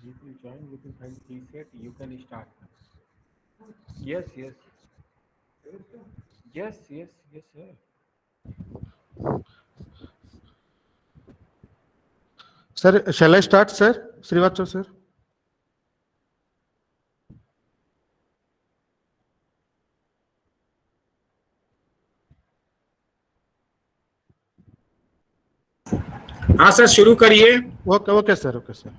You will join within time preset. You can start. Yes, yes, yes, yes, yes, sir. Sir, shall I start, sir? Srivastav, sir. हाँ sir, शुरू करिए। Okay, okay, sir. Okay, sir.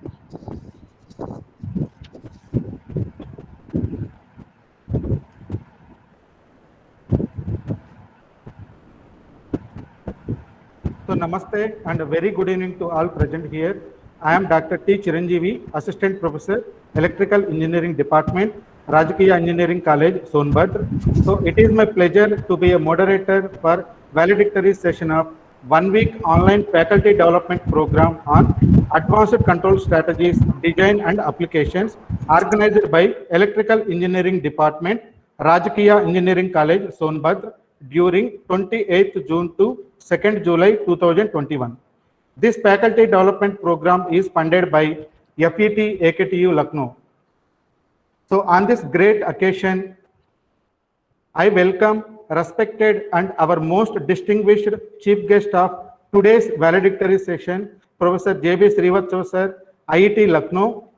So, namaste and a very good evening to all present here. I am Dr. T. Chiranjeevi, Assistant Professor, Electrical Engineering Department, Rajkiya Engineering College, Sonbhadra. So, it is my pleasure to be a moderator for valedictory session of 1 week online faculty development program on advanced control strategies, design and applications organized by Electrical Engineering Department, Rajkiya Engineering College, Sonbhadra during 28th June to 2nd July 2021. This faculty development program is funded by FET AKTU Lucknow. So on this great occasion, I welcome respected and our most distinguished chief guest of today's valedictory session, Professor J.B. Srivastav sir, IIT Lucknow.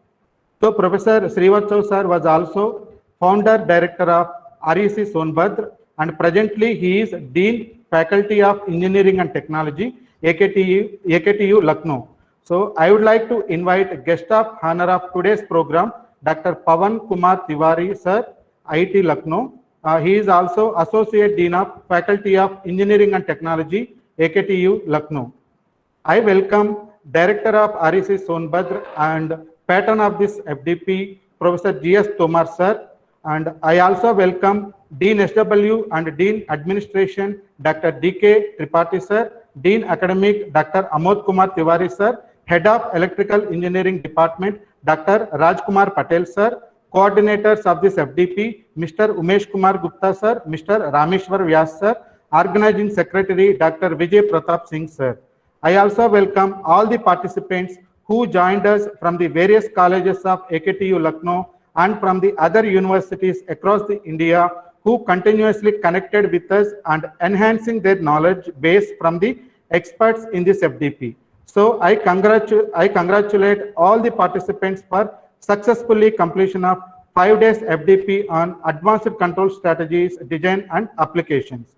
So Professor Srivastav sir was also founder director of REC Sonbhadra and presently he is Dean Faculty of Engineering and Technology, AKTU Lucknow. So I would like to invite guest of honor of today's program, Dr. Pawan Kumar Tiwari sir, IIT Lucknow. He is also Associate Dean of Faculty of Engineering and Technology, AKTU Lucknow. I welcome Director of REC Sonbhadra and Patron of this FDP, Professor G.S. Tomar sir. And I also welcome Dean SW and Dean Administration, Dr. D.K. Tripathi sir, Dean Academic, Dr. Amod Kumar Tiwari sir, Head of Electrical Engineering Department, Dr. Rajkumar Patel sir, coordinators of this FDP, Mr. Umesh Kumar Gupta sir, Mr. Rameshwar Vyas sir, organizing secretary, Dr. Vijay Pratap Singh sir. I also welcome all the participants who joined us from the various colleges of AKTU Lucknow and from the other universities across the India who continuously connected with us and enhancing their knowledge base from the experts in this FDP. So I congratulate all the participants for successfully completion of 5 days FDP on advanced control strategies, design and applications.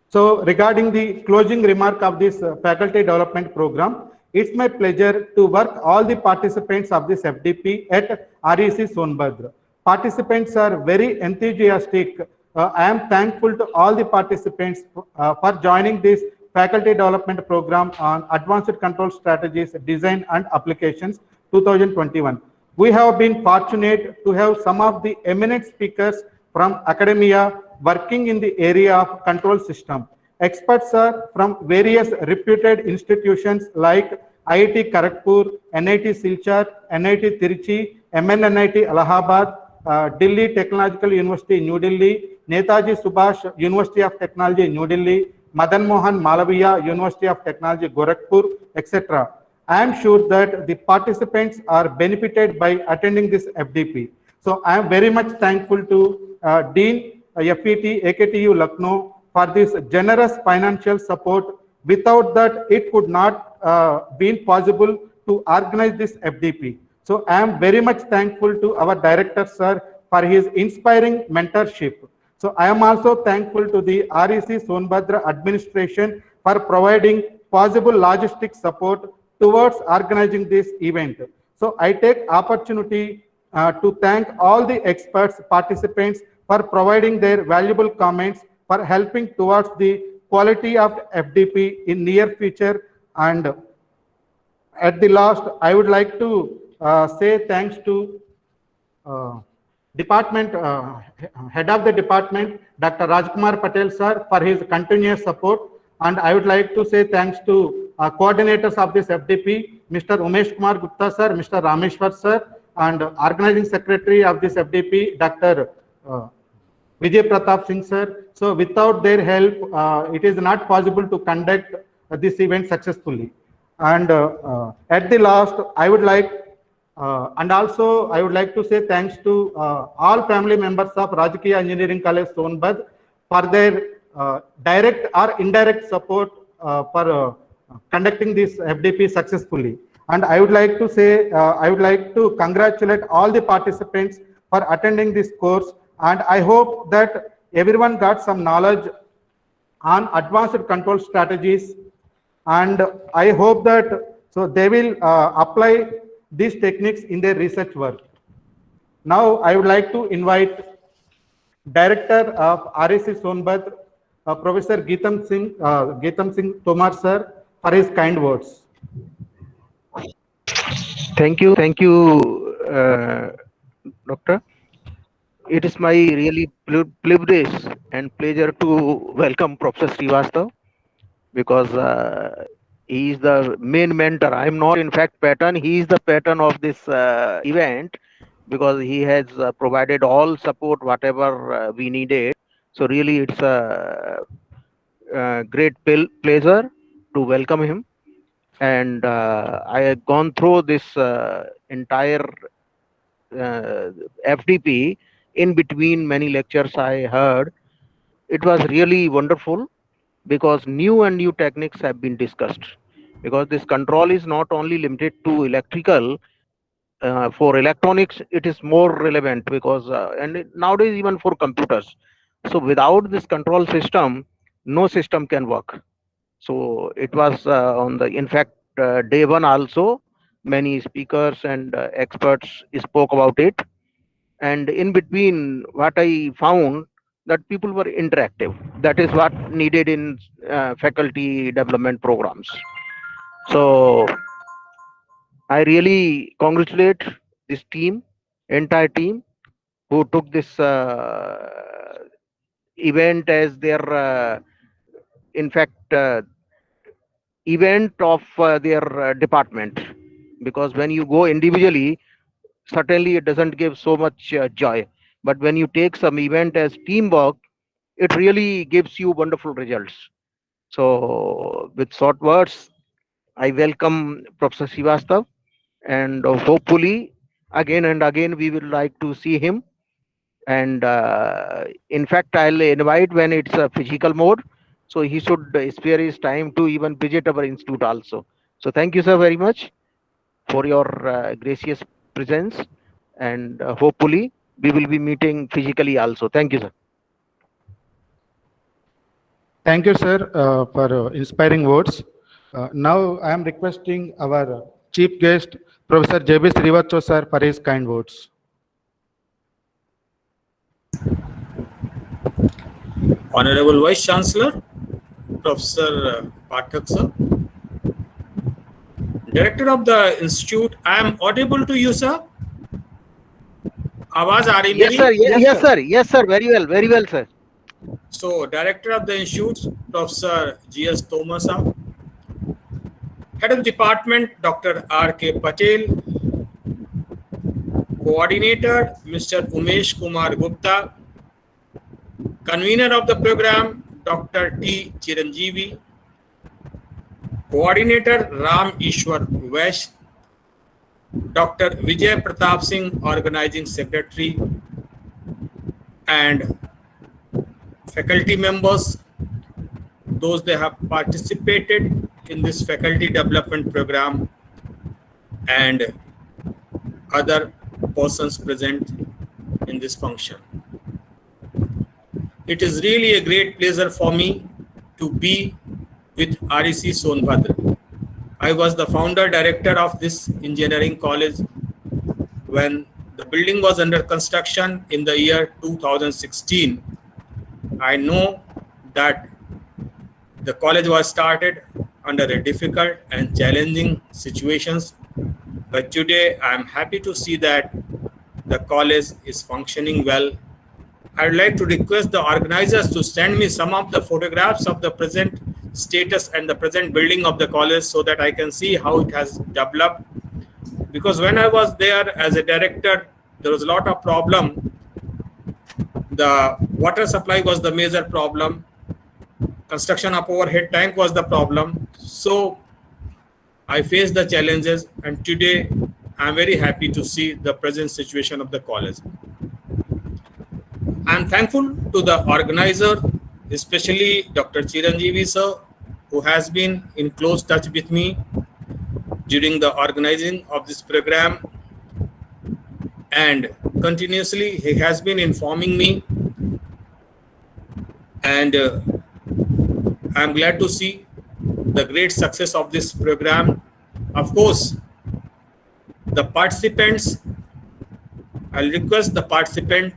So regarding the closing remark of this faculty development program, it's my pleasure to work all the participants of this FDP at REC Sonbhadra. Participants are very enthusiastic. I am thankful to all the participants for joining this faculty development program on advanced control strategies, design and applications 2021. We have been fortunate to have some of the eminent speakers from academia working in the area of control system. Experts are from various reputed institutions like IIT Kharagpur, NIT Silchar, NIT Tiruchi, MNNIT Allahabad, Delhi Technological University, New Delhi, Netaji Subhash University of Technology, New Delhi, Madan Mohan Malaviya University of Technology, Gorakhpur, etc. I am sure that the participants are benefited by attending this FDP. So I am very much thankful to Dean FET AKTU Lucknow for this generous financial support. Without that, it could not been possible to organize this FDP. So I am very much thankful to our director sir for his inspiring mentorship. So I am also thankful to the REC Sonbhadra administration for providing possible logistic support towards organizing this event. So I take opportunity to thank all the experts, participants for providing their valuable comments, for helping towards the quality of FDP in near future. And at the last, I would like to say thanks to department, head of the department, Dr. Rajkumar Patel sir, for his continuous support. And I would like to say thanks to coordinators of this FDP, Mr. Umesh Kumar Gupta sir, Mr. Rameshwar sir, and organizing secretary of this FDP, Dr. Vijay Pratap Singh sir. So without their help, it is not possible to conduct this event successfully. And at the last, I would like And also, I would like to say thanks to all family members of Rajkiya Engineering College, Sonbad, for their direct or indirect support for conducting this FDP successfully. And I would like to say, I would like to congratulate all the participants for attending this course. And I hope that everyone got some knowledge on advanced control strategies, and I hope that so they will apply these techniques in their research work. Now I would like to invite Director of REC Sonbad, Professor Geetam Singh Tomar sir, for his kind words. Thank you, Doctor. It is my really privilege and pleasure to welcome Professor Srivastav, because he is the main mentor. I am not, in fact, patron. He is the patron of this event, because he has provided all support whatever we needed. So really, it's a great pleasure to welcome him. And I have gone through this entire FDP. In between many lectures I heard, it was really wonderful, because new techniques have been discussed. Because this control is not only limited to electrical, for electronics it is more relevant, because nowadays even for computers. So without this control system, no system can work. So it was on the, in fact, day one also, many speakers and experts spoke about it. And in between, what I found, that people were interactive. That is what needed in faculty development programs. So I really congratulate this team, entire team, who took this event as their, in fact, event of their department. Because when you go individually, certainly it doesn't give so much joy. But when you take some event as teamwork, it really gives you wonderful results. So with short words, I welcome Professor Srivastav, and hopefully again and again we will like to see him. And in fact, I'll invite when it's a physical mode, so he should spare his time to even visit our institute also. So thank you, sir, very much for your gracious presence, and hopefully we will be meeting physically also. Thank you, sir. Thank you, sir, for inspiring words. Now I am requesting our chief guest, Professor J.B. Srivastav sir, for his kind words. Honorable Vice Chancellor, Professor Pathak sir, Director of the Institute, I am audible to you, sir? आवाज आ रही Yes, मेरी? sir. Yes, sir. Yes, sir. Very well, sir. So, Director of the Institute, Professor G.S. Tomar sir, Head of Department, Dr. R.K. Patel, Coordinator, Mr. Umesh Kumar Gupta, Convener of the program, Dr. T. Chiranjeevi, Coordinator, Ram Ishwar Vash, Dr. Vijay Pratap Singh, Organizing Secretary, and faculty members, those they have participated in this faculty development program, and other persons present in this function. It is really a great pleasure for me to be with REC Sonbhadra. I was the founder director of this engineering college when the building was under construction in the year 2016. I know that the college was started under a difficult and challenging situations, but today I am happy to see that the college is functioning well. I would like to request the organizers to send me some of the photographs of the present status and the present building of the college so that I can see how it has developed. Because when I was there as a director, there was a lot of problem. The water supply was the major problem. Construction of overhead tank was the problem. So I faced the challenges, and today I'm very happy to see the present situation of the college. I'm thankful to the organizer, especially Dr. Chiranjeevi sir, who has been in close touch with me during the organizing of this program, and continuously he has been informing me, and I'm glad to see the great success of this program. Of course, the participants, I'll request the participant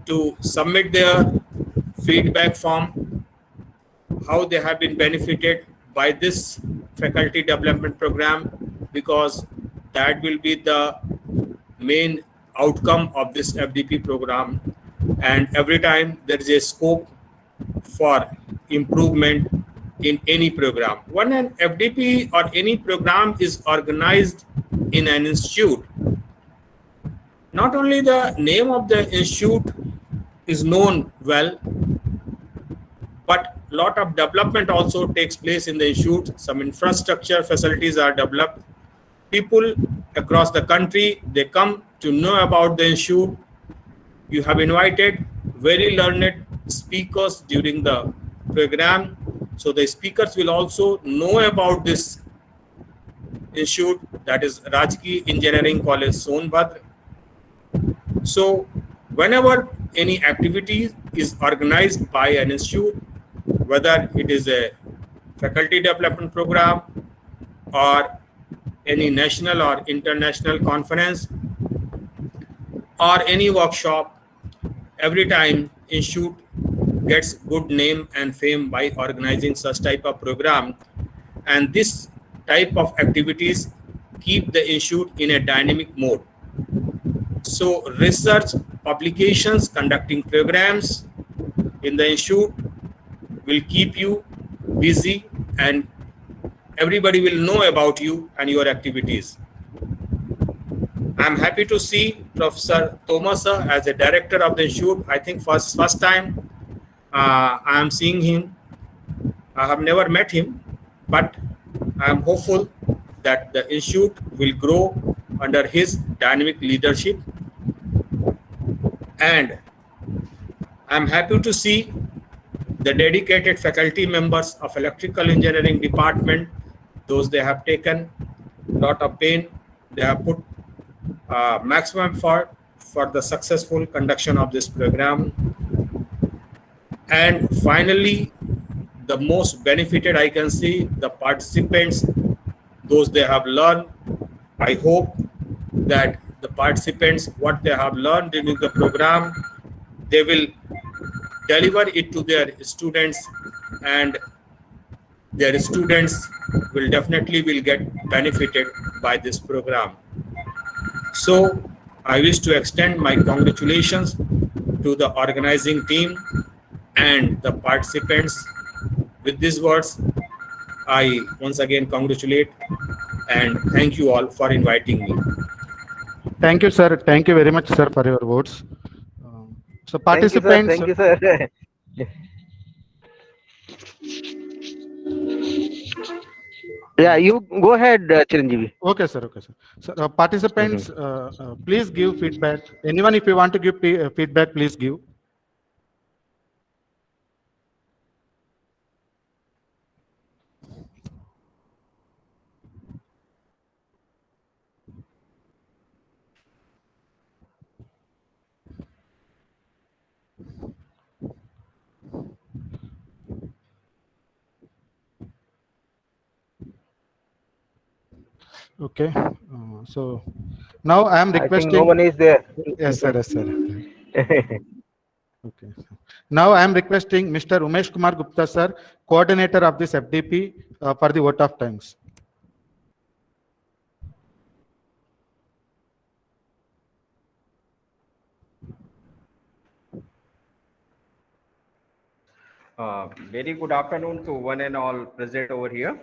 to submit their feedback form, how they have been benefited by this faculty development program, because that will be the main outcome of this FDP program. And every time there is a scope for improvement in any program. When an FDP or any program is organized in an institute, not only the name of the institute is known well, but lot of development also takes place in the institute. Some infrastructure facilities are developed. People across the country, they come to know about the institute. You have invited very learned speakers during the program, so the speakers will also know about this institute, that is Rajki Engineering College Sonbhadra. So whenever any activity is organized by an institute, whether it is a faculty development program or any national or international conference or any workshop, every time institute gets good name and fame by organizing such type of program. And this type of activities keep the institute in a dynamic mode. So research, publications, conducting programs in the institute will keep you busy, and everybody will know about you and your activities. I'm happy to see Professor Thomas as a director of the institute. I think first time I am seeing him. I have never met him, but I am hopeful that the institute will grow under his dynamic leadership. And I'm happy to see the dedicated faculty members of electrical engineering department. Those they have taken a lot of pain. They have put maximum effort for the successful conduction of this program. And finally, the most benefited I can see the participants, those they have learned. I hope that the participants, what they have learned during the program, they will deliver it to their students, and their students will definitely get benefited by this program. So I wish to extend my congratulations to the organizing team and the participants. With these words, I once again congratulate and thank you all for inviting me. Thank you, sir. Thank you very much, sir, for your words. So participants. Thank you, sir. Yeah, you go ahead, Chiranjeevi. Okay, sir. Okay, sir. So, participants, please give feedback. Anyone, if you want to give feedback, please give. Okay. So now I am requesting. I think no one is there. Yes, sir. Yes, sir. Okay. Now I am requesting Mr. Umesh Kumar Gupta, sir, coordinator of this FDP, for the vote of thanks. Very good afternoon to one and all present over here.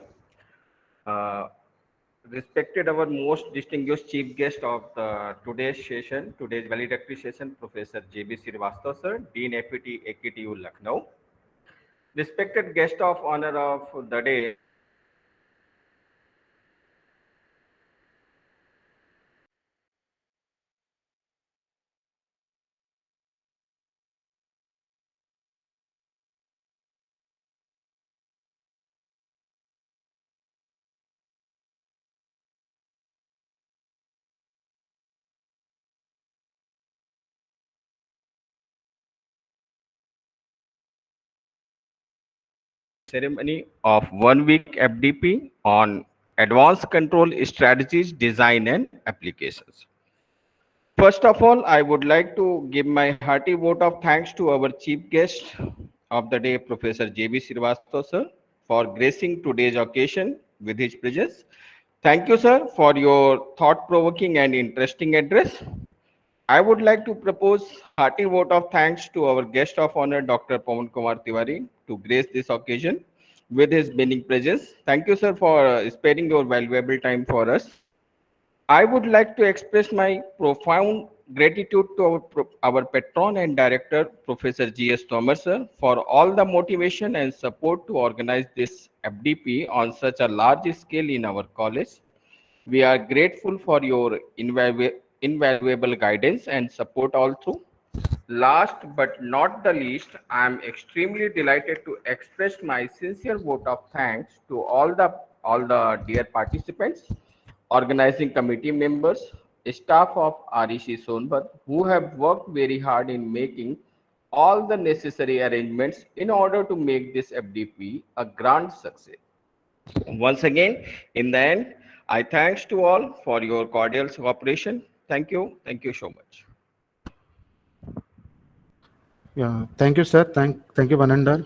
Respected our most distinguished chief guest of today's session, today's valedictory session, Professor J.B. Srivastava, sir, Dean FET, AKTU, Lucknow. Respected guest of honor of the day, ceremony of 1 week FDP on advanced control strategies, design and applications. First of all, I would like to give my hearty vote of thanks to our chief guest of the day, Professor J.B. Srivastava, sir, for gracing today's occasion with his presence. Thank you, sir, for your thought-provoking and interesting address. I would like to propose hearty vote of thanks to our guest of honor, Dr. Pawan Kumar Tiwari, to grace this occasion with his beaming presence. Thank you, sir, for sparing your valuable time for us. I would like to express my profound gratitude to our patron and director, Professor G.S. Thomas, sir, for all the motivation and support to organize this FDP on such a large scale in our college. We are grateful for your invaluable guidance and support all through. Last but not the least, I am extremely delighted to express my sincere vote of thanks to all the dear participants, organizing committee members, staff of REC Sonbhat, who have worked very hard in making all the necessary arrangements in order to make this FDP a grand success. Once again, in the end, I thanks to all for your cordial cooperation. Thank you. Thank you so much. Yeah, thank you, sir. Thank you, Vanandar.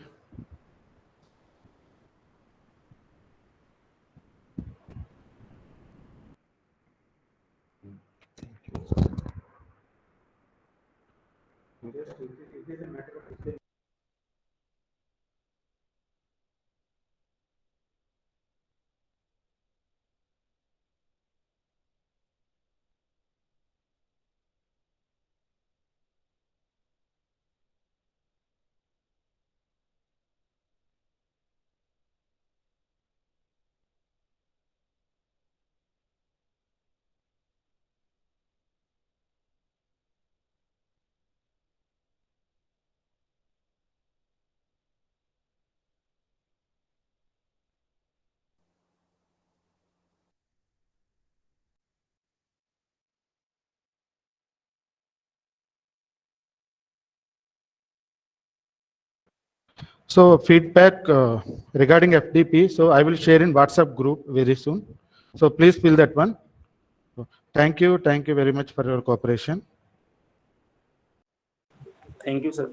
So feedback regarding FDP. So I will share in WhatsApp group very soon. So please fill that one. Thank you. Thank you very much for your cooperation. Thank you, sir.